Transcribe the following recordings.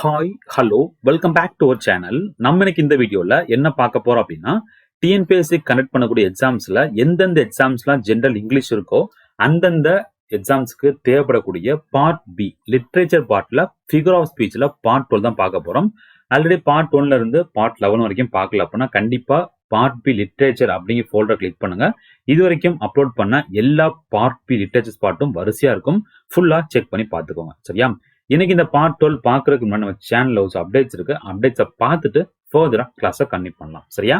Hi hello welcome back to our channel. நம்ம இன்னைக்கு இந்த வீடியோல என்ன பார்க்க போறோம் அப்படின்னா, டிஎன்பிஎஸ்சி கண்டக்ட் பண்ணக்கூடிய எக்ஸாம்ஸ்ல எந்தெந்த எக்ஸாம்ஸ்லாம் ஜென்ரல் இங்கிலீஷ் இருக்கோ அந்தந்த எக்ஸாம்ஸ்க்கு தேவைப்படக்கூடிய பார்ட் பி லிட்ரேச்சர் பார்ட்ல ஃபிகர் ஆஃப் ஸ்பீச்ல பார்ட் 12 தான் பார்க்க போறோம். ஆல்ரெடி பார்ட் 1ல இருந்து பார்ட் 11 வரைக்கும் பார்க்கல அப்படின்னா கண்டிப்பா பார்ட் பி லிட்ரேச்சர் அப்படிங்கிற ஃபோல்டர் கிளிக் பண்ணுங்க. இது வரைக்கும் அப்லோட் பண்ண எல்லா பார்ட் பி லிட்ரேச்சர் பார்ட்டும் வரிசையா இருக்கும். ஃபுல்லா செக் பண்ணி பார்த்துக்கோங்க. சரியா? இன்னைக்கு இந்த பார்ட் 12 பார்க்கறதுக்கு முன்னாடி நம்ம சேனல்ல ஒரு அப்டேட்ஸ் இருக்கு. அப்டேட்ஸை பார்த்துட்டு ஃபர்தரா கிளாஸை கண்டினியூ பண்ணலாம். சரியா?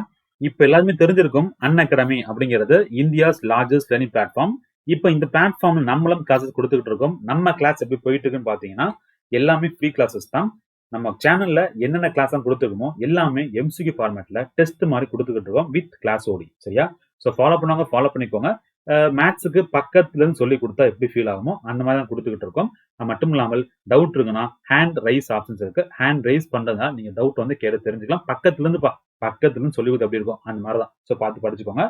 இப்போ எல்லாருமே தெரிஞ்சிருக்கும் அன்அகாடமி அப்படிங்கிறது இந்தியாஸ் லார்ஜஸ்ட் லேர்னிங் பிளாட்ஃபார்ம். இப்போ இந்த பிளாட்ஃபார்ம்ல நம்மளும் கிளாஸஸ் கொடுத்துக்கிட்டு இருக்கோம். நம்ம கிளாஸ் எப்படி போயிட்டு இருக்குன்னு பாத்தீங்கன்னா எல்லாமே ஃப்ரீ கிளாஸஸ் தான். நம்ம சேனல்ல என்னென்ன கிளாஸ் தான் கொடுத்துருக்கோமோ எல்லாமே எம்சிக்யூ ஃபார்மேட்ல டெஸ்ட் மாதிரி கொடுத்துக்கிட்டு இருக்கோம் வித் கிளாஸ் ஓடி. சரியா? ஸோ ஃபாலோ பண்ணாங்க, ஃபாலோ பண்ணிக்கோங்க. மேத்ஸுக்கு பக்கத்துல இருந்து சொல்லி கொடுத்தா எப்படி ஃபீல் ஆகுமோ அந்த மாதிரி தான் கொடுத்துக்கிட்டு இருக்கோம். அது மட்டும் இல்லாமல் டவுட் இருக்குன்னா ஹேண்ட் ரைஸ் ஆப்ஷன்ஸ் இருக்கு. ஹேண்ட் ரைஸ் பண்றதுனால நீங்க டவுட் வந்து கேட்டு தெரிஞ்சுக்கலாம். பக்கத்துல இருந்து சொல்லி கொடுத்து எப்படி இருக்கும் அந்த மாதிரி தான். ஸோ பார்த்து படிச்சுக்கோங்க.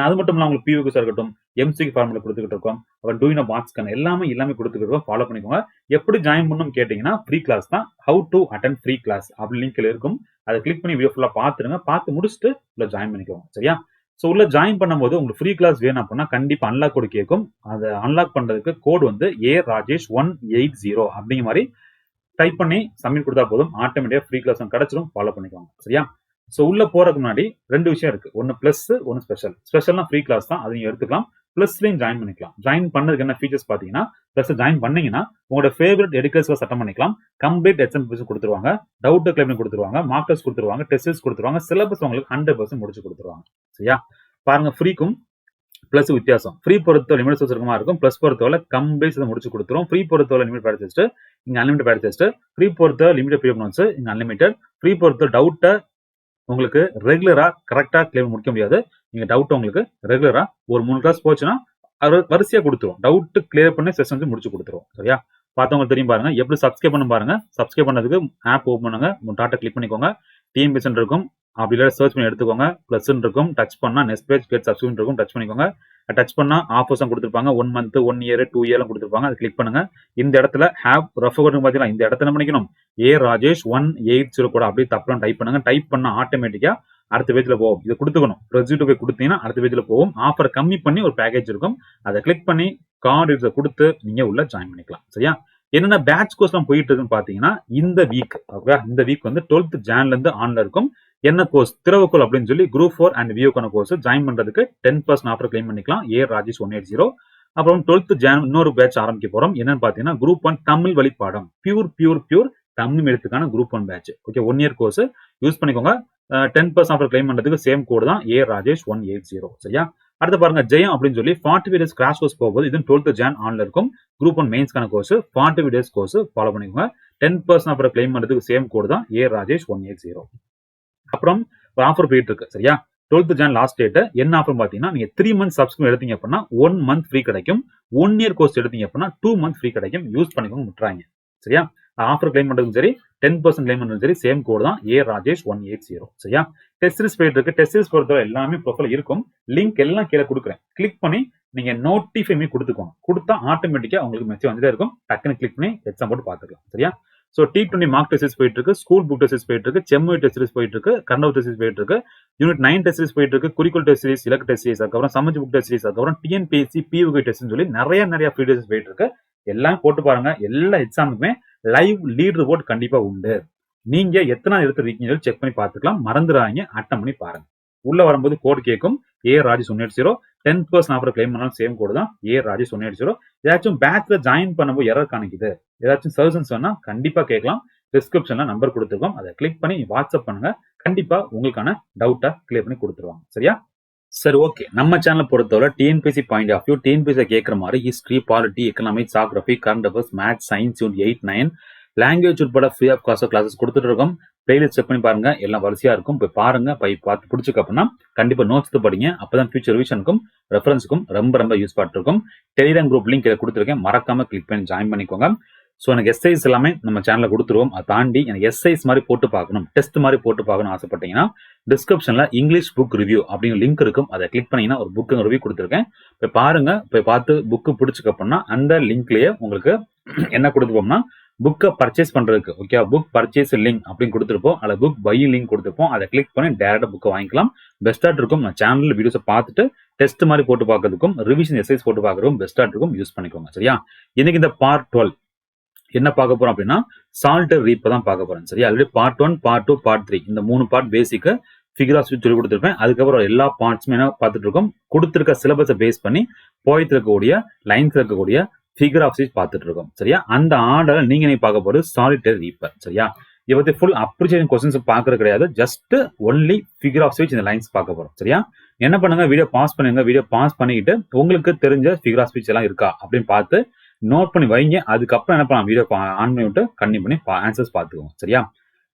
அது மட்டும் இல்லாமல் உங்களுக்கு பியூக்கு இருக்கட்டும், எம்சிக்கு ஃபார்முலா கொடுத்துக்கிட்டு இருக்கோம். அப்புறம் டூயிங் மார்க்ஸ்க்கான எல்லாமே கொடுத்துக்கிட்டு இருக்கோம். ஃபாலோ பண்ணிக்கோங்க. எப்படி ஜாயின் பண்ணணும் கேட்டீங்கன்னா ஃப்ரீ கிளாஸ் தான். How to attend free class அப்படி லிங்க்ல இருக்கும். அதை கிளிக் பண்ணி வீடியோ ஃபுல்லா பார்த்துருங்க. பார்த்து முடிச்சுட்டு உள்ள ஜாயின் பண்ணிக்கோங்க. சரியா? ஸோ உள்ள ஜாயின் பண்ணும்போது உங்களுக்கு ஃப்ரீ கிளாஸ் வேணும் அப்படின்னா கண்டிப்பா அன்லாக் கோடு கேட்கும். அதை அன்லாக் பண்றதுக்கு கோடு வந்து Rajesh 180 அப்படிங்கிற மாதிரி டைப் பண்ணி சப்மிட் கொடுத்தா போதும். ஆட்டோமேட்டிக்கா ஃப்ரீ கிளாஸ் கிடைச்சிடும். ஃபாலோ பண்ணிக்கோங்க. சரியா? ஸோ உள்ள போறதுக்கு முன்னாடி ரெண்டு விஷயம் இருக்கு. ஒன்னு பிளஸ், ஒன்னு ஸ்பெஷல். ஸ்பெஷல்னா ஃப்ரீ கிளாஸ் தான், அதை நீங்க எடுத்துக்கலாம். பிளஸ்லயும் ஜாயின் பண்ணிக்கலாம். ஜாயின் பண்ணதுக்கு என்ன ஃபீச்சர்ஸ் பாத்தீங்கன்னா, பிளஸ் ஜாயின் பண்ணீங்கன்னா உங்களோட ஃபேவரட் எடுக்கர்ஸ் அட்டன் பண்ணிக்கலாம். கம்ப்ளீட் எக்ஸாம்பிள்ஸ் கொடுத்துருவாங்க, டவுட் கிளைம் கொடுத்துருவாங்க, மார்க்கர்ஸ் கொடுத்துருவாங்க, டெஸ்ட் கொடுத்துருவாங்க, சிலபஸ் உங்களுக்கு 100% முடிச்சு கொடுத்துருவாங்க. சரியா? பாருங்க, ஃப்ரீக்கும் பிளஸ் வித்தியாசம். ஃப்ரீ பொறுத்தவரை லிமிட் சுருக்கமா இருக்கும். பிளஸ் பொறுத்தவரை கம்ப்ளீட் முடிச்சு கொடுத்துரும். ஃப்ரீ பொறுத்தவரை லிமிட் பேட் டெஸ்ட், இங்க அன்லிமிட்டட் பேட் டெஸ்ட். ஃப்ரீ பொறுத்தவரை லிமிட்டட் பீரியட் நோட்ஸ், இங்க அன்லிமிட்டட். ஃப்ரீ பொறுத்தவரை டவுட்டை உங்களுக்கு ரெகுலரா கரெக்டா கிளைம் முடிக்க முடியாது. நீங்க டவுட் உங்களுக்கு ரெகுலரா ஒரு 3 கிளாஸ் போச்சுன்னா வரிசையா கொடுத்துரும். டவுட் கிளியர் பண்ணி செஷன் முடிச்சு கொடுத்துரும். சரியா? பார்த்தவங்க தெரியும் பாருங்க. எப்படி சப்ஸ்கிரைப் பண்ண பாருங்க. சப்ஸ்கிரைப் பண்ணதுக்கு ஆப் ஓப்பன் பண்ணுங்க. உங்க டாட்டா கிளிக் பண்ணிக்கோங்க. டிஎன்பிஎஸ்சி இருக்கும். அப்படி இல்லை சர்ச் பண்ணி எடுத்துக்கோங்க. பிளஸ் இருக்கும். டச் பண்ணா நெக்ஸ்ட் பேஜ் கெட் சப்ஸ்கிரிப்ஷன் இருக்கும். டச் பண்ணிக்கோங்க. டச் பண்ணா ஆஃபர்ஸ் கொடுத்துருப்பாங்க. 1 மந்த், 1 இயர், 2 இயர் கொடுத்துருப்பாங்க. அதை கிளிக் பண்ணுங்க. இந்த இடத்துல ஹேவ் ரெஃபர் பாத்தீங்கன்னா இந்த இடத்துல என்ன பண்ணிக்கணும், Rajesh 180 கூட அப்படியே தப்பெல்லாம் டைப் பண்ணுங்க. டைப் பண்ணா ஆட்டோமேட்டிக்கா அடுத்த பேஜ்ல போகும். இது கொடுத்துக்கணும். ரெசியூட் போய் கொடுத்தீங்கன்னா அடுத்த பேஜ்ல போகும். ஆஃபர் கம்மி பண்ணி ஒரு பேக்கேஜ் இருக்கும். அதை கிளிக் பண்ணி கார்டு கொடுத்து நீங்க உள்ள ஜாயின் பண்ணிக்கலாம். சரியா? என்னென்ன பேட்ச் கோர்ஸ் எல்லாம் போயிட்டு இருக்குன்னு பாத்தீங்கன்னா இந்த வீக் வந்து 12th Janல இருந்து ஆன்ல இருக்கும். என்ன கோர்ஸ்? திறவுகோல் அப்படின்னு சொல்லி குரூப் 4 அண்ட் வியூக்கான கோர்ஸ் ஜாயின் பண்றதுக்கு 10% ஆஃபர் கிளைம் பண்ணிக்கலாம். Rajesh 180. அப்புறம் 12th Jan இன்னொரு பேட்ச் ஆரம்பிக்க போறோம். என்னன்னு பாத்தீங்கன்னா குரூப் 1 தமிழ் வழி பாடம் பியூர் தமிழ் எழுத்துக்கான group 1 batch. Okay, 1 year course use பண்ணிக்கோங்க. 10% ஆஃபர் கிளைம் பண்றதுக்கு சேம் கோடு தான் Rajesh 180. சரியா? அடுத்து பாருங்க, ஜெயம் அப்படின்னு சொல்லி 45 days கிராஷ் கோர்ஸ் போகுது. இது 12th Jan ஆன்ல இருக்கும். குரூப் 1 மெயின்ஸ்க்கான கோர்ஸ் 45 days கோர்ஸ் ஃபாலோ பண்ணிக்கோங்க. 10% ஆஃபர் கிளைம் பண்றதுக்கு சேம் கோடு தான் Rajesh 180. அப்புறம் ஒரு ஆஃபர் போயிட்டு இருக்கு. சரியா? 12th Jan last date. என்ன ஆஃபர் பாத்தீங்கன்னா, நீங்க 3 months சப்ஸ்கிரிப்ஷன் எடுத்தீங்க அப்படின்னா 1 month ஃப்ரீ கிடைக்கும். 1 இயர் கோர்ஸ் எடுத்தீங்க அப்படின்னா 2 month ஃப்ரீ கிடைக்கும். யூஸ் பண்ணிக்கோங்க, முட்டுறாங்க. சரியா? ஆஃபர் கிளைம் பண்றதும் சரி, 10% கிளைம் பண்றதும் சரி, சேம் கோடு தான் Rajesh 180. சரியா? டெஸ்ட் சீரிஸ் போயிட்டு இருக்கு. டெஸ்ட் சீரிஸ் பொறுத்தவரை எல்லாமே ப்ரொஃபைல் இருக்கும். லிங்க் எல்லாம் கீழே கொடுக்குறேன். கிளிக் பண்ணி நீங்க நோட்டிஃபை பண்ணி கொடுத்துக்கோங்க. கொடுத்தா ஆட்டோமேட்டிக்கா உங்களுக்கு மெசேஜ் வந்துட்டே இருக்கும். டக்குன்னு கிளிக் பண்ணி எக்ஸாம் போட்டு பாத்துக்கலாம். சரியா? ஸோ T20 மார்க் டெஸ்ட் போயிட்டு இருக்கு. ஸ்கூல் புக் டெஸ்ட் போயிட்டு இருக்கு. செம்மொழி டெஸ்ட் சீரிஸ் போயிட்டு இருக்கு. கர்நாடக டெஸ்ட் சீரிஸ் போயிட்டு இருக்கு. யூனிட் 9 டெஸ்ட் சீரிஸ் போயிட்டு இருக்கு. குறிக்கோள் டெஸ்ட் சீரிஸ், இலக்கு டெஸ்ட் சீரிஸ், அதுக்கப்புறம் சமச்சு புக் டெஸ்ட் சீரிஸ், அதுக்கப்புறம் டிஎன்பிஎஸ்சி பியூகை டெஸ்ட் சொல்லி நிறைய ஃப்ரீ டெஸ்ட் போயிட்டு இருக்கு. எல்லாம் போட்டு பாருங்க. எல்லா எக்ஸாமுக்குமே லைவ் லீட் ரிப்போர்ட் கண்டிப்பா உண்டு. நீங்க எத்தனை எடுத்துருக்கீங்க செக் பண்ணி பார்த்துக்கலாம். மறந்துடாதீங்க, அட்டன் பண்ணி பாருங்க. உள்ள வரும்போது கோட் கேட்கும் Rajesh 180. 10% ஆஃபர் கிளைம் பண்ணாலும் சேம் கோடு தான் Rajesh 180. ஏதாச்சும் பேட்ச்ல ஜாயின் பண்ணும்போது எரர் காணிக்குது, ஏதாச்சும் சஜஷன்ஸ் வேணா கண்டிப்பா கேட்கலாம். டிஸ்கிரிப்ஷன்ல நம்பர் கொடுத்துருக்கோம். அதை கிளிக் பண்ணி வாட்ஸ்அப் பண்ணுங்க. கண்டிப்பா உங்களுக்கான டவுட்டை கிளியர் பண்ணி கொடுத்துருவாங்க. சரியா? சரி, ஓகே. நம்ம சேனலை பொறுத்தவரை TNPSC point of view, TNPSC கேட்குற மாதிரி history, polity, economics, geography, current affairs, maths, science, unit 8, 9 language உட்பட ஃப்ரீ ஆஃப் காஸ்ட் கிளாஸஸ் கொடுத்துட்டு இருக்கோம். பிளேலிஸ்ட் செக் பண்ணி பாருங்க. எல்லாம் வரிசையா இருக்கும். போய் பாருங்க. பார்த்து பிடிச்சிக்க அப்படின்னா கண்டிப்பா நோட்ஸ் படிங்க. அப்பதான் ஃபியூச்சர் ரிவிஷனுக்கும் ரெஃபரன்ஸுக்கும் ரொம்ப யூஸ் இருக்கும். டெலிகிராம் குரூப் லிங்க் இதை கொடுத்துருக்கேன். மறக்காம கிளிக் பண்ணி ஜாயின் பண்ணிக்கோங்க. ஸோ எனக்கு எஸ்ஐஸ் எல்லாமே நம்ம சேனலில் கொடுத்துருவோம். அதை தாண்டி எனக்கு எஸ்ஐஸ் மாதிரி போட்டு பார்க்கணும், டெஸ்ட் மாதிரி போட்டு பார்க்கணும் ஆசைப்பட்டீங்கன்னா டிஸ்கிரிப்ஷன்ல இங்கிலீஷ் புக் ரிவ்யூ அப்படிங்கிற லிங்க் இருக்கும். அதை கிளிக் பண்ணீங்கன்னா ஒரு புக்கு ரிவ்யூ கொடுத்துருக்கேன். போய் பாருங்க. போய் பார்த்து புக்கு பிடிச்சிக்க அப்படின்னா அந்த லிங்க்லயே உங்களுக்கு என்ன கொடுத்துப்போம்னா புக்கை பர்ச்சேஸ் பண்றதுக்கு ஓகே புக் பர்ச்சேஸ் லிங்க் அப்படின்னு கொடுத்துருப்போம் அல்ல புக் பை லிங்க் கொடுத்துருப்போம். அதை கிளிக் பண்ணி டேரக்டா புக்கை வாங்கிக்கலாம். பெஸ்டா இருக்கும். நான் சேனல்ல வீடியோஸை பார்த்துட்டு டெஸ்ட் மாதிரி போட்டு பார்க்கறதுக்கும் ரிவிஷன் எக்ஸசைஸ் போட்டு பார்க்கறதுக்கும் பெஸ்டா இருக்கும். யூஸ் பண்ணிக்கோங்க. சரியா? இன்னைக்கு இந்த பார்ட் 12 என்ன பார்க்க போறோம் அப்படின்னா சால்ட் ரீப்பை தான் பார்க்க போறோம். சரியா? ஆல்ரெடி பார்ட் 1 பார்ட் 2 பார்ட் 3 இந்த 3 பார்ட் பேசிக்கு ஃபிகர் ஆஃப் ஸ்பீச் சொல்லி கொடுத்துருப்பேன். அதுக்கப்புறம் எல்லா பார்ட்ஸுமே என்ன பார்த்துட்டு இருக்கோம், கொடுத்துருக்க சிலபஸை பேஸ் பண்ணி போயிட்டு இருக்கக்கூடிய லைன்ஸ் இருக்கக்கூடிய ஃபிகர் ஆஃப் ஸ்பீச் பார்த்துட்டு இருக்கோம். சரியா? அந்த ஆர்டர் நீங்க பார்க்க போறது சாலிட்டரி ரீப்பர். சரியா? இதை பத்தி ஃபுல் அப்ரிசியேஷன் கொஸ்டின்ஸ் பார்க்கறது கிடையாது. Just only figure of speech இந்த லைன்ஸ் பார்க்க போறோம். சரியா? என்ன பண்ணுங்க, வீடியோ பாஸ் பண்ணுங்க. வீடியோ பாஸ் பண்ணிக்கிட்டு உங்களுக்கு தெரிஞ்ச ஃபிகர் ஆஃப் ஸ்பீச் எல்லாம் இருக்கா அப்படின்னு பார்த்து நோட் பண்ணி வைங்க. அதுக்கப்புறம் என்ன பண்ணலாம், வீடியோ ஆன் பண்ணி விட்டு கண்டினியூ பண்ணி ஆன்சர்ஸ் பார்த்துக்குவோம். சரியா?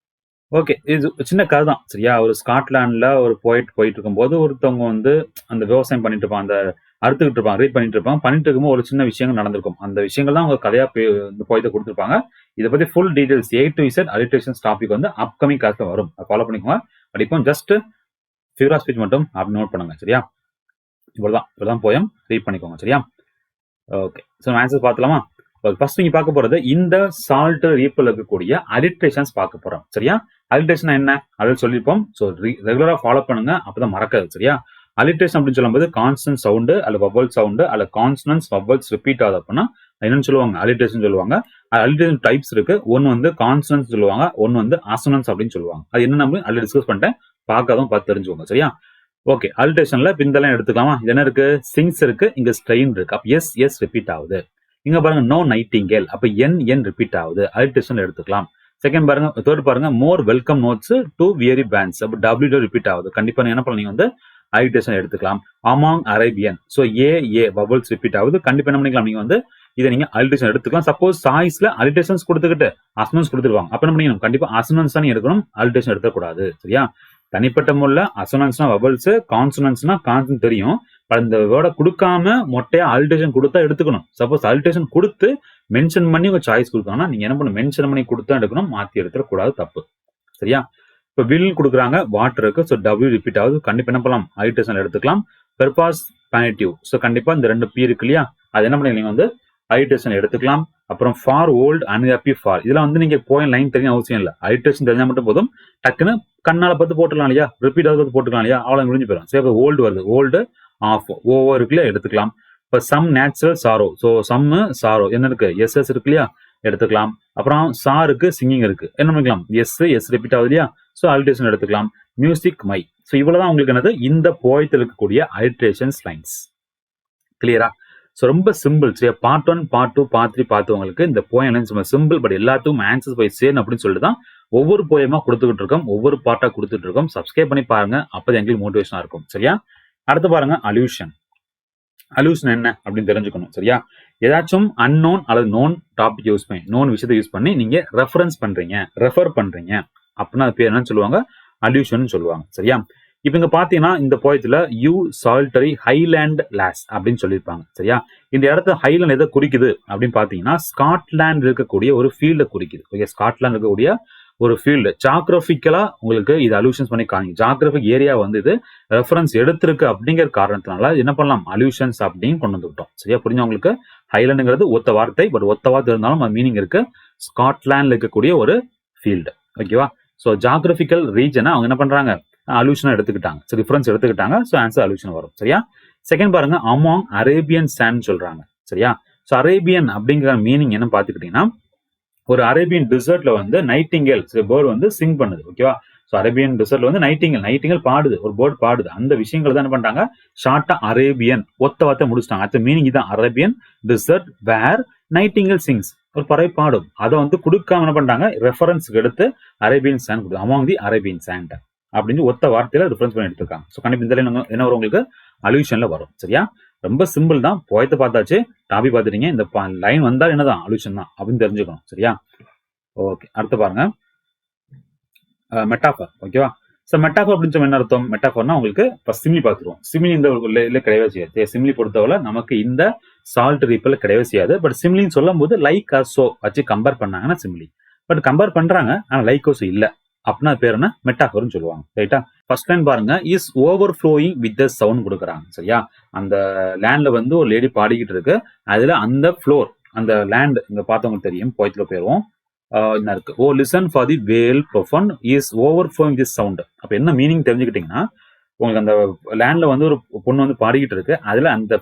ஓகே, இது சின்ன கதை தான். சரியா? ஒரு ஸ்காட்லாண்ட்ல ஒரு போயிட்டு இருக்கும்போது ஒருத்தவங்க வந்து அந்த விவசாயம் பண்ணிட்டு இருப்பாங்க, அந்த அறுத்துக்கிட்டு இருப்பாங்க, ரீட் பண்ணிட்டு இருப்பாங்க. பண்ணிட்டு இருக்கும்போது ஒரு சின்ன விஷயங்கள் நடந்திருக்கும். அந்த விஷயங்கள் தான் அவங்க கதையா இந்த போயத்தை கொடுத்துருப்பாங்க. இதை பத்தி full details A to Z alliterations topic வந்து அப்கமிங் கிளாஸ்ல வரும். ஃபாலோ பண்ணிக்கோங்க. பட் இப்போ ஜஸ்ட் ஃபிகர் ஆஃப் ஸ்பீச் மட்டும் அப்படி நோட் பண்ணுங்க. சரியா? இவ்வளவுதான் போயம் ரீட் பண்ணிக்கோங்க. சரியா? ஓகே, ஸோ ஆன்சர் பார்க்கலாமா? ஃபர்ஸ்ட் நீங்க பார்க்க போறது இந்த சால்ட் ரீப்பில் இருக்கக்கூடிய அலிட்ரேஷன்ஸ் பார்க்க போறோம். சரியா? அலிட்ரேஷன் என்ன அப்படின்னு சொல்லியிருப்போம். ஸோ ரெகுலரா ஃபாலோ பண்ணுங்க, அப்பதான் மறக்காது. சரியா? அலிட்ரேஷன் அப்படின்னு சொல்லும்போது கான்ஸ்டன்ட் சவுண்டு அல்ல வவல் சவுண்டு அல்ல கான்ஸ்டன்ஸ் வவல்ஸ் ரிப்பீட் ஆகுது அப்படின்னா என்னன்னு சொல்லுவாங்க, அலிட்ரேஷன் சொல்லுவாங்க. அலிட்ரேஷன் டைப்ஸ் இருக்கு. ஒன்னு வந்து கான்ஸ்டன்ஸ் சொல்லுவாங்க, ஒன்னு வந்து அசனன்ஸ் அப்படின்னு சொல்லுவாங்க. அது என்ன நம்ம அதில் டிஸ்கஸ் பண்ணிட்டேன், பார்த்து தெரிஞ்சுக்கோங்க. சரியா? ஓகே, அலிட்ரேஷன்ல பிந்தெல்லாம் எடுத்துக்கலாமா? இது என்ன இருக்கு, சிங்ஸ் இருக்கு, இங்க ஸ்ட்ரெயின் இருக்கு. அப்ப எஸ் ரிப்பீட் ஆகுது. இங்க பாருங்க நோ நைட்டிங்கேல், அப்ப என் ரிப்பீட் ஆகுது. அலிட்ரேஷன் எடுத்துக்கலாம். செகண்ட் பாருங்க, தேர்ட் பாருங்க more welcome notes to weary bands, அப்ப டபிள்யூ ரிப்பீட் ஆகுது. கண்டிப்பா என்ன பண்ணலாம், நீங்க வந்து அலிட்ரேஷன் எடுத்துக்கலாம். அமாங் அரேபியன், சோ ஏ பபிள்ஸ் ரிப்பீட் ஆகுது. கண்டிப்பா என்ன பண்ணிக்கலாம், நீங்க வந்து இதை நீங்க அலிட்ரேஷன் எடுத்துக்கலாம். சப்போஸ் சாய்ஸ்ல அலிட்ரேஷன்ஸ் கொடுத்துக்கிட்டு அசனன்ஸ் கொடுத்துருவாங்க, அப்ப என்ன பண்ணிக்கணும், கண்டிப்பா அசனன்ஸ் தான் எடுக்கணும், அலிட்ரேஷன் எடுக்கக்கூடாது. சரியா? தனிப்பட்ட முறையில் அசனன்ஸ்னா வவல்ஸ், கான்சனன்ஸ்னா கான்சன் தெரியும். அந்த வேர்டை கொடுக்காம மொட்டையா அலிட்ரேஷன் கொடுத்தா எடுத்துக்கணும். சப்போஸ் அலிட்ரேஷன் கொடுத்து மென்ஷன் பண்ணி உங்க சாய்ஸ் கொடுத்தாங்கன்னா நீங்க என்ன பண்ணணும், மென்ஷன் பண்ணி கொடுத்தா எடுக்கணும், மாத்தி எடுத்துடக்கூடாது, தப்பு. சரியா? இப்ப வில் கொடுக்குறாங்க, வாட்டர் இருக்கு, ஸோ டபிள்யூ ரிப்பீட் ஆகுது. கண்டிப்பா என்ன பண்ணலாம், அலிட்ரேஷன் எடுத்துக்கலாம். பெர்பாஸ் பானிட்டிவ், ஸோ கண்டிப்பா இந்த 2 பி இருக்கு இல்லையா, அது என்ன பண்ணி நீங்க வந்து அலிட்ரேஷன் எடுத்துக்கலாம். அப்புறம் ஃபார் ஓல்ட் அன்ஹாப்பி ஃபார், இதெல்லாம் வந்து நீங்க போய் லைன் தெரிய அவசியம் இல்லை, அலிட்ரேஷன் தெரிஞ்சா மட்டும் போதும். டக்குன்னு கண்ணால பார்த்து போட்டுக்கலாம் இல்லையா, ரிப்பீட் ஆகுது போட்டுக்கலாம் இல்லையா, அவ்வளோ முடிஞ்சு போயிடும். சரி, ஓல்டு வருது, ஓல்டு ஆஃப் ஓவர் இருக்குல்ல, எடுத்துக்கலாம். இப்போ some natural sorrow, so some sorrow என்ன இருக்கு, எஸ் இருக்கு இல்லையா, எடுத்துக்கலாம். அப்புறம் சாருக்கு சிங்கிங் இருக்கு, என்ன பண்ணிக்கலாம், எஸ் ரிப்பீட் ஆகுது இல்லையா, ஸோ அலிட்ரேஷன் எடுத்துக்கலாம். மியூசிக் மை, ஸோ இவ்வளவுதான் உங்களுக்கு என்னது இந்த போயத்தில் இருக்கக்கூடிய அலிட்ரேஷன்ஸ் லைன்ஸ். கிளியரா? ஸோ ரொம்ப சிம்பிள். சரியா? பார்ட் 1 பார்ட் 2 பார்ட் 3 பார்த்தவங்களுக்கு இந்த போயம் லைன்ஸ் ரொம்ப சிம்பிள். பட் எல்லாத்துக்கும் ஆன்சர்ஸ் போய் சேரும் அப்படின்னு சொல்லிட்டு தான் ஒவ்வொரு போயமா கொடுத்துக்கிட்டு இருக்கோம், ஒவ்வொரு பார்ட்டா கொடுத்துட்டு இருக்கோம். சப்ஸ்கிரைப் பண்ணி பாருங்க, அப்பதான் எங்களுக்கு மோட்டிவேஷனா இருக்கும். சரியா? அடுத்து பாருங்க அல்யூஷன். அல்யூஷன் என்ன அப்படின்னு தெரிஞ்சுக்கணும். சரியா? ஏதாச்சும் அன்னோன் அல்லது நோன் டாபிக் யூஸ் பண்ணி, நோன் விஷயத்தை யூஸ் பண்ணி நீங்க ரெஃபரன்ஸ் பண்றீங்க, ரெஃபர் பண்றீங்க அப்படின்னா அது பேர் என்னன்னு சொல்லுவாங்க, அல்யூஷன் சொல்லுவாங்க. சரியா? இப்ப இங்க பாத்தீங்கன்னா இந்த போயத்துல யூ சால்டரி ஹைலேண்ட் லாஸ் அப்படின்னு சொல்லியிருப்பாங்க. சரியா? இந்த இடத்துல ஹைலேண்ட் எதை குறிக்குது அப்படின்னு பாத்தீங்கன்னா ஸ்காட்லாண்ட் இருக்கக்கூடிய ஒரு ஃபீல்ட குறிக்குது. ஓகே, ஸ்காட்லாண்ட் இருக்கக்கூடிய ஒரு ஃபீல்டு ஜாகிரபிக்கலா உங்களுக்கு இது அல்யூஷன்ஸ் பண்ணி காமிங்க. ஜாகிரபிக் ஏரியா வந்து இது ரெஃபரன்ஸ் எடுத்திருக்கு அப்படிங்கிற காரணத்தினால என்ன பண்ணலாம், அல்யூஷன்ஸ் அப்படின்னு கொண்டு வந்துவிட்டோம். சரியா? புரிஞ்சு உங்களுக்கு? ஹைலேண்டுங்கிறது ஒத்த வார்த்தை, பட் ஒத்த வார்த்தை இருந்தாலும் அது மீனிங் இருக்கு. ஸ்காட்லாண்ட்ல இருக்கக்கூடிய ஒரு ஃபீல்டு. ஓகேவா? ஸோ ஜாகிரபிக்கல் ரீஜனை அவங்க என்ன பண்றாங்க, அல்யூஷனா எடுத்துக்கிட்டாங்க. ஸோ டிஃபரன்ஸ் எடுத்துக்கிட்டாங்க. ஸோ ஆன்சர் அல்யூஷன் வரும். சரியா? செகண்ட் பாருங்க அமாங் அரேபியன் சாண்ட் சொல்றாங்க. சரியா? ஸோ அரேபியன் அப்படிங்கிற மீனிங் என்ன பாத்துக்கிட்டீங்கன்னா ஒரு அரேபியன் டிசர்ட்ல வந்து நைட்டிங்கேல் பேர்டு வந்து சிங் பண்ணுது. ஓகேவா? ஸோ அரேபியன் டிசர்ட்ல வந்து நைட்டிங்கேல் பாடுது, ஒரு பேர்டு பாடுது. அந்த விஷயங்களை தான் என்ன பண்றாங்க, ஷார்ட்டா அரேபியன் ஒத்த வார்த்தை முடிச்சிட்டாங்க. அடுத்த மீனிங் தான் அரேபியன் டிசர்ட் வேர் நைட்டிங்கேல் சிங்ஸ், ஒரு பறவை பாடும். அதை வந்து கொடுக்காம என்ன பண்றாங்க, ரெஃபரன்ஸ்க்கு எடுத்து அரேபியன் சாண்ட் கொடுத்து அமாங் தி அரேபியன் சாண்ட் அப்படின்னு ஒத்த வார்த்தையில ரெஃபரன்ஸ் பண்ணி எடுத்துருக்காங்க. ஸோ கண்டிப்பா இந்த என்ன வரும், உங்களுக்கு அல்யூஷன்ல வரும். சரியா? ரொம்ப சிம்பிள் தான். போயத்தை பார்த்தாச்சு, டாபிக் பார்த்துட்டீங்க. இந்த லைன் வந்தால் என்னதான் அல்யூஷன் தான் அப்படின்னு தெரிஞ்சுக்கணும். சரியா? ஓகே, அடுத்து பாருங்க மெட்டாஃபர். ஓகேவா? ஸோ மெட்டாஃபர் அப்படின்னு சொன்ன என்ன அர்த்தம், மெட்டாஃபர்னா உங்களுக்கு ஃபர்ஸ்ட் சிமிலி பார்த்துருவோம். சிமிலி இந்த கிடையவே செய்யாது. சிமிலி பொறுத்தவரை நமக்கு இந்த சால்ட் ரீப்பில் கிடையவே செய்யாது. பட் சிமிலின்னு சொல்லும் போது லைக் ஆசோ வச்சு கம்பேர் பண்ணாங்கன்னா சிமிலி. பட் கம்பேர் பண்றாங்க, ஆனா லைக் ஆசோ இல்ல அப்படின்னா பேர் என்ன, மெட்டாஃபர்னு சொல்லுவாங்க. ரைட்டா? ஃபர்ஸ்ட் லைன் பாருங்க, is over flowing with the sound கொடுக்குறாங்க. சரியா? அந்த லேண்ட்ல வந்து ஒரு லேடி பாடிக்கிட்டு இருக்கு, அதுல அந்த ஃப்ளோர், அந்த லேண்ட் இங்க பார்த்தவங்களுக்கு தெரியும், போயத்துல போயிருவோம். என்ன இருக்கு, O listen for the vale profound is overflowing this sound. அப்ப என்ன மீனிங் தெரிஞ்சுக்கிட்டீங்கன்னா, உங்களுக்கு அந்த லேண்ட்ல வந்து ஒரு பொண்ணு வந்து பாடிக்கிட்டு இருக்கு, அதுல அந்த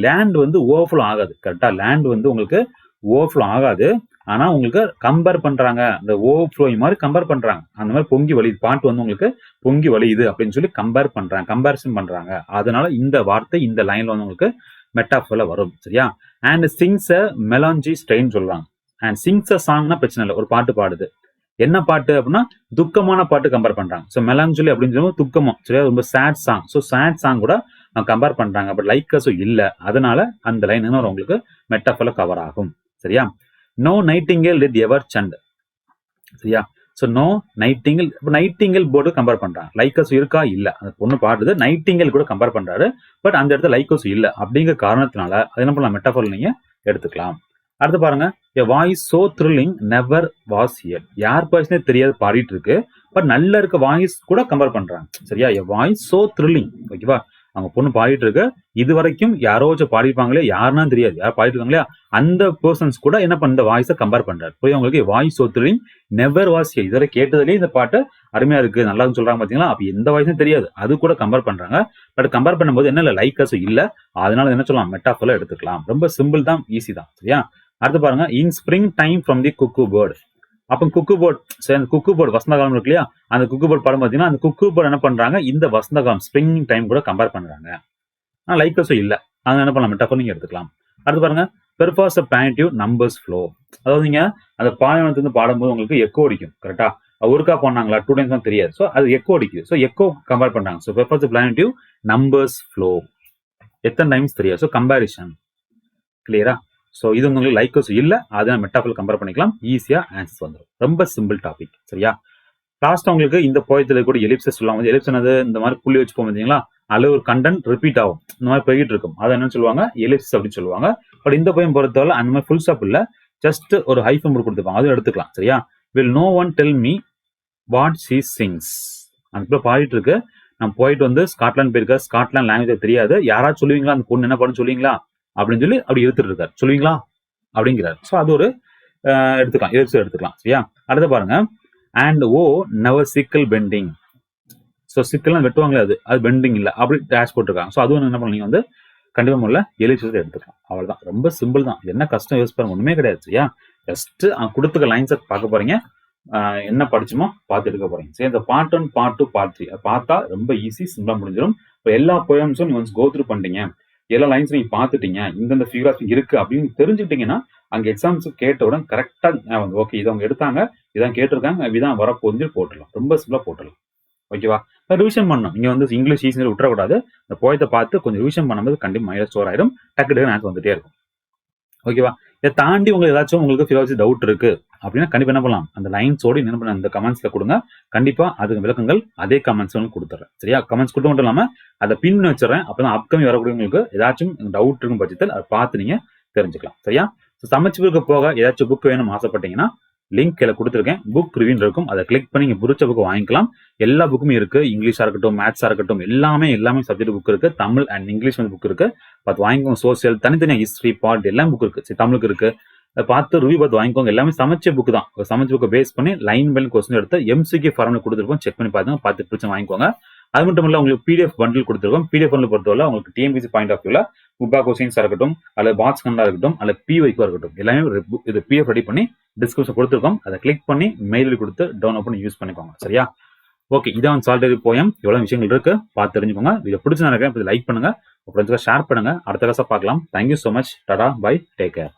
லேண்ட் வந்து ஓவர்ஃப்ளோ ஆகாது. கரெக்டா, லேண்ட் வந்து உங்களுக்கு ஓவர்ஃப்ளோ ஆகாது. ஆனா உங்களுக்கு கம்பேர் பண்றாங்க, அந்த ஓவர்ஃப்ளோயிங் மாதிரி கம்பேர் பண்றாங்க. அந்த மாதிரி பொங்கி வலியுது, பாட்டு வந்து உங்களுக்கு பொங்கி வலியுது அப்படின்னு சொல்லி கம்பேரிசன் பண்றாங்க. அதனால இந்த வார்த்தை இந்த லைன்ல வந்து உங்களுக்கு மெட்டாஃபர்ல வரும். சரியா? அண்ட் சிங்ஸ் அ மெலான்ஜி ஸ்ட்ரெயின் சொல்றாங்க. அண்ட் சிங்ஸ் அ சாங்னா பிரச்சனை இல்லை, ஒரு பாட்டு பாடுது. என்ன பாட்டு அப்படின்னா துக்கமான பாட்டு கம்பேர் பண்றாங்க. ஸோ மெலான்ஜலி அப்படின்னு சொல்லும்போது துக்கமும், சரியா, ரொம்ப sad song. So sad song கூட கம்பேர் பண்றாங்க. பட் லைக் அஸோ இல்ல, அதனால அந்த லைன் உங்களுக்கு மெட்டாஃபர்ல கவர் ஆகும். சரியா? No nightingale did ever chant. சரியா? So no nightingale, nightingale bird compare பண்றாங்க. லைக்கஸ் இருக்கா இல்ல, அந்த பொண்ணு பாடுது, நைட்டிங்கல் கூட கம்பேர் பண்றாரு. பட் அந்த இடத்துல லைக்கஸ் இல்ல அப்படிங்கிற காரணத்தினால அது என்ன பண்ணலாம், மெட்டாஃபர் நீங்க எடுத்துக்கலாம். அடுத்து பாருங்க, a voice so thrilling never was hear. யார் வாய்ஸ்னே தெரியாது, பாடிட்டு இருக்கு. பட் நல்ல இருக்க வாய்ஸ் கூட கம்பேர் பண்றாங்க. சரியா? எ வாய்ஸ் சோ த்ரில்லிங். ஓகேவா? அவங்க பொண்ணு பாடிட்டு இருக்கு, இது வரைக்கும் யாரோ பாடிப்பாங்களே, யாருன்னா தெரியாது, யார் பாடிட்டு இருக்காங்களே, அந்த பர்சன்ஸ் கூட என்ன பண்ண வாய்ஸை கம்பேர் பண்றாரு. போய் உங்களுக்கு voice so thrilling never was here, இதுவரை கேட்டதுலேயே இந்த பாட்டு அருமையா இருக்கு, நல்லா சொல்றாங்க பாத்தீங்களா? அப்ப எந்த வாய்ஸும் தெரியாது, அது கூட கம்பேர் பண்றாங்க. பட் கம்பேர் பண்ணும்போது என்ன இல்லை, லைக்கஸ் இல்ல, அதனால என்ன சொல்லலாம், மெட்டாஃபர்ல எடுத்துக்கலாம். ரொம்ப சிம்பிள் தான், ஈஸி தான். சரியா? அடுத்து பாருங்க, in spring time from the cuckoo bird. அப்ப குக்கு போர்ட், சரி, அந்த குக்கு போர்டு வசந்த காலம் இருக்கு இல்லையா, அந்த குக்கு போர்ட் படம் பார்த்தீங்கன்னா அந்த குக்கு போர்டு என்ன பண்றாங்க, இந்த வசந்த காலம் ஸ்பிரிங் டைம் கூட கம்பேர் பண்றாங்க. ஆனா லைக்கஸும் இல்ல, அதை என்ன பண்ணலாம், மெட்டாஃபர் நீங்க எடுத்துக்கலாம். அடுத்து பாருங்க, பெர்ஃபாஸ் அ பிளானட்டிவ் நம்பர்ஸ் ஃப்ளோ. அதாவது நீங்க அந்த பாலைவனத்துல பாடும்போது உங்களுக்கு எக்கோ அடிக்கும். கரெக்டா? ஒருக்கா பண்ணாங்களா, 2 டைம்ஸ் தான் தெரியாது. ஸோ அது எக்கோ அடிக்குது. ஸோ எக்கோ கம்பேர் பண்றாங்க. ஸோ பெர்ஃபாஸ் அ பிளானட்டிவ் நம்பர்ஸ் ஃப்ளோ, எத்தனை டைம்ஸ் தெரியாது. So comparison. கிளியரா? ஸோ இது உங்களுக்கு லைக்கஸ் இல்ல, அதை மெட்டாஃபர் கம்பேர் பண்ணிக்கலாம், ஈஸியா ஆன்சர் வந்துடும். ரொம்ப சிம்பிள் டாபிக். சரியா? லாஸ்ட் உங்களுக்கு இந்த போயத்துல கூட எலிப்சஸ் சொல்லுவாங்க. எலிப்ஸ் என்னது, இந்த மாதிரி புள்ளி வச்சு போவீங்களா, அதுல ஒரு கண்டென்ட் ரிப்பீட் ஆகும், இந்த மாதிரி போயிட்டு இருக்கும், அதை என்ன சொல்லுவாங்க, எலிப்ஸ் அப்படின்னு சொல்லுவாங்க. பட் இந்த போயம் பொறுத்தவரை அந்த மாதிரி ஃபுல் ஸ்டாப் இல்ல, ஜஸ்ட் ஒரு ஹைஃபன் கொடுத்துருப்பாங்க, அதுவும் எடுத்துக்கலாம். சரியா? Will know one tell me what she Singh. அந்த பாடிட்டு இருக்கு, நான் போயிட்டு வந்து ஸ்காட்லாந்து போயிருக்க, ஸ்காட்லாந்து லாங்குவேஜ் தெரியாது, யாராவது சொல்லுவீங்களா அந்த பொண்ணு என்ன பண்ணு சொல்லுவீங்களா அப்படின்னு சொல்லி அப்படி எடுத்துட்டு இருக்காரு, சொல்லுவீங்களா அப்படிங்கிறாரு. ஸோ அது ஒரு எடுத்துக்கலாம், எடுத்துக்கலாம். சரியா? அடுத்து பாருங்க, அண்ட் ஓ நெவர் சிக்கல் பெண்டிங். ஸோ சிக்கல்லாம் வெட்டுவாங்களே, அது பெண்டிங் இல்லை, அப்படி டேஷ் போட்டிருக்காங்க. ஸோ அதுவும் என்ன பண்ணீங்க வந்து கண்டிப்பா முல்ல எலிப்சஸ் எடுத்துக்கலாம். அவ்வளவுதான், ரொம்ப சிம்பிள் தான், என்ன கஷ்டம் யூஸ் பண்ண ஒண்ணுமே கிடையாது. சரியா? ஜஸ்ட் கொடுத்துக்க லைன்ஸை பார்க்க போறீங்க, என்ன படிச்சுமோ பார்த்து எடுக்க போறீங்க. சரி, இந்த பார்ட் 1, பார்ட் 2, பார்ட் 3 பார்த்தா ரொம்ப ஈஸி, சிம்பிளா முடிஞ்சிடும். இப்போ எல்லா போயம்ஸும் நீங்க வந்து கோ த்ரூ பண்ணிட்டீங்க, எல்லா லைன்ஸ் நீங்க பாத்துட்டீங்க, இந்தந்த ஃபிகராஸ் இருக்கு அப்படின்னு தெரிஞ்சுக்கிட்டீங்கன்னா அங்க எக்ஸாம்ஸ் கேட்ட உடனே கரெக்டா ஓகே இது அவங்க எடுத்தாங்க, இதான் கேட்டிருக்காங்க, இதான் வரப்போகுது போட்டுடலாம். ரொம்ப சிம்பிளா போட்டுடலாம். ஓகேவா? ரிவிஷன் பண்ணணும். நீங்க வந்து இங்கிலீஷ் ஈஸி விட்டுறக்கூடாது. இந்த போயத்தை பார்த்து கொஞ்சம் ரிவிஷன் பண்ணும்போது கண்டிப்பா மைனஸ் ஸ்டோர் ஆயிடும், டக்கு ஆன்சர் வந்துட்டே இருக்கும். ஓகேவா? இதை தாண்டி உங்களுக்கு ஏதாச்சும் உங்களுக்கு ஃபிலாசபி டவுட் இருக்கு அப்படின்னா கண்டிப்பா என்ன பண்ணலாம், அந்த லைன்ஸோட என்ன பண்ண அந்த கமெண்ட்ஸ்ல கொடுங்க, கண்டிப்பா அதுக்கு விளக்கங்கள் அதே கமெண்ட்ஸ் கொடுத்துறேன். சரியா? கமெண்ட்ஸ் கொடுத்து மட்டும் இல்லாம அதை பின் வச்சுறேன், அப்பதான் அப்கமிங் வரக்கூடியவங்களுக்கு ஏதாச்சும் டவுட் இருக்கும் பட்சத்தில் அதை பார்த்து நீங்க தெரிஞ்சுக்கலாம். சரியா? சமைச்சு போக ஏதாச்சும் புக் வேணும் ஆசைப்பட்டீங்கன்னா லிங்க் கீழே கொடுத்துருக்கேன், புக் ரிவ்யூ இருக்கும், அதை கிளிக் பண்ணி நீங்க பிடிச்ச புக் வாங்கிக்கலாம். எல்லா புக்குமே இருக்கு, இங்கிலீஷா இருக்கட்டும், மேத்ஸா இருக்கட்டும், எல்லாமே சப்ஜெக்ட் புக் இருக்கு, தமிழ் அண்ட் இங்கிலீஷ் வந்து புக் இருக்கு, பார்த்து வாங்கிக்கோங்க. சோசியல் தனித்தனியா ஹிஸ்டரி பார்ட் எல்லாம் புக் இருக்கு. தமிழுக்கு இருக்கு, பார்த்து ரிவ்யூ பார்த்து வாங்கிக்கோங்க. எல்லாமே சமைச்ச புக் தான், சமைச்ச புக்கை பேஸ் பண்ணி லைன் பை கொஸ்டின் எடுத்து எம்சிக்யூ ஃபார்ம்ல கொடுத்துருக்கோம், செக் பண்ணி பாருங்க, பார்த்து பிடிச்ச வாங்கிக்கோங்க. அது மட்டும் இல்ல, உங்களுக்கு பிடிஎஃப் பண்டில் கொடுத்துருக்கோம். பிடிஎஃப் பண்டில் பொறுத்தவரை உங்களுக்கு டிஎன்பிசி பாயிண்ட் ஆஃப் வியூல புக்கா கொஸ்டின்ஸா இருக்கட்டும், அல்லது பாக்ஸ் கண்டா இருக்கட்டும், அல்லது பிவைக்கா இருக்கட்டும், எல்லாமே இது பிடிஎஃப் ரெடி பண்ணி டிஸ்கிரிப்ஷன் கொடுத்துருக்கோம், அதை கிளிக் பண்ணி மெயில் கொடுத்து டவுன்லோட் பண்ணி யூஸ் பண்ணிக்கோங்க. சரியா? ஓகே, இதான் சால்டரி போயம். எவ்வளவு விஷயங்கள் இருக்கு பார்த்து தெரிஞ்சுக்கோங்க. இதை பிடிச்ச நினைக்கிறேன், லைக் பண்ணுங்க, ஃப்ரெண்ட்ஸ்க்கு ஷேர் பண்ணுங்க. அடுத்த கிளாஸா பார்க்கலாம். Thank you so much. Tata, bye, take care.